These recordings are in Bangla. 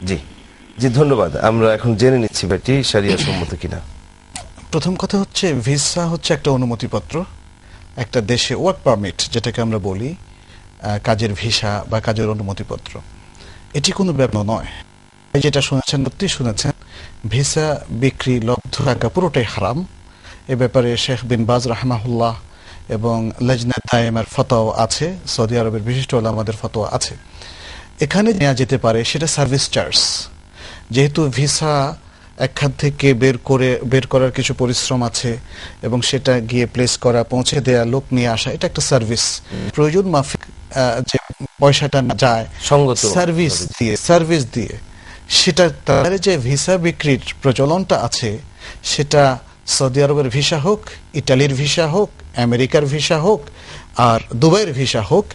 জি জি ধন্যবাদ। আমরা এখন জেনে নিচ্ছি ব্যাপারটি শরিয়া সম্মত কিনা। প্রথম কথা হচ্ছে ভিসা হচ্ছে একটা অনুমতিপত্র, একটা দেশে ওয়ার্ক পারমিট যেটাকে আমরা বলি, কাজের ভিসা বা কাজের অনুমতিপত্র। এটি কোনো ব্যাপার নয়। যেটা শুনেছেন সত্যি শুনেছেন, ভিসা বিক্রি লব্ধ টাকা পুরোটাই হারাম। এ ব্যাপারে শেখ বিন বাজ রাহমাহুল্লাহ এবং লজনা দায়েমার ফতোয়া আছে, সৌদি আরবের বিশিষ্ট ওলামাদের ফতোয়া আছে। এখানে নেওয়া যেতে পারে সেটা সার্ভিস চার্জ। যেহেতু ভিসা এক খাত থেকে বের করার কিছু পরিশ্রম আছে এবং সেটা গিয়ে প্লেস করা, পৌঁছে দেয়া, লোক নিয়ে আসা, এটা একটা সার্ভিস। প্রয়োজন মাফিক যে পয়সাটা যায় সঙ্গত সার্ভিস দিয়ে সেটা তার যে ভিসা বিক্রির প্রচলনটা আছে, সেটা সৌদি আরবের ভিসা হোক, ইটালির ভিসা হোক, আমেরিকার ভিসা হোক, আর দুবাইয়ের ভিসা হোক,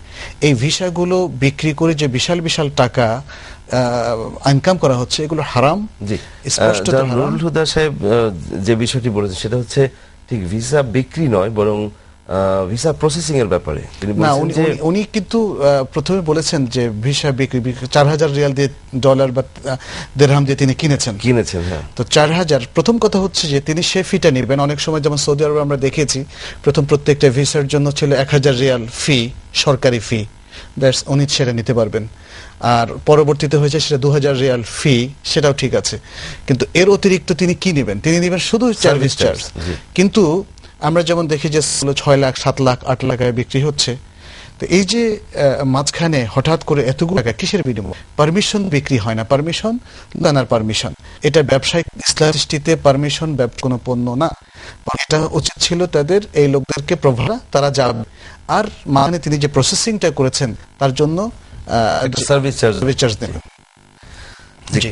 এই ভিসাগুলো বিক্রি করে যে বিশাল বিশাল টাকা ইনকাম করা হচ্ছে, এগুলো হারাম। জি, স্পষ্ট নুরুল হুদা সাহেব যে বিষয়টি বলেছেন সেটা হচ্ছে ঠিক ভিসা বিক্রি নয়, বরং ভিসা প্রসেসিং এর ব্যাপারে তিনি বলেছেন যে উনি কিন্তু প্রথমে বলেছেন যে ভিসা বিক্রি 4000 রিয়াল দিয়ে, ডলার বা দিরহাম দিয়ে তিনি কিনেছেন। হ্যাঁ, তো 4000। প্রথম কথা হচ্ছে যে তিনি সে ফিটা নেবেন। অনেক সময় যেমন সৌদি আরবে আমরা দেখেছি প্রত্যেকটা ভিসার জন্য ছিল 1000 রিয়াল ফি, সরকারি ফি। দ্যাটস উনি সেটা নিতে পারবেন। আর পরবর্তীতে হয়েছে সেটা 2000 রিয়াল ফি, সেটাও ঠিক আছে। কিন্তু এর অতিরিক্ত তিনি কি নেবেন? তিনি নেবেন শুধু সার্ভিস চার্জ। কিন্তু আমরা যেমন দেখি যে 6 লাখ, 7 লাখ, 8 লাখ বিক্রি হচ্ছে। তো এই যে মাঝখানে হঠাৎ করে এতগুলো টাকা কিসের বিনিময়? পারমিশন বিক্রি হয় না, পারমিশন দানার পারমিশন। এটা ব্যবসায়িক ইসলাম দৃষ্টিতে পারমিশন কোনো পণ্য না। এটা উচিত ছিল তাদের এই লোকদেরকে তারা যাবে। আর মানে তিনি যে প্রসেসিংটা করেছেন তার জন্য সার্ভিস চার্জ দেবেন। জি।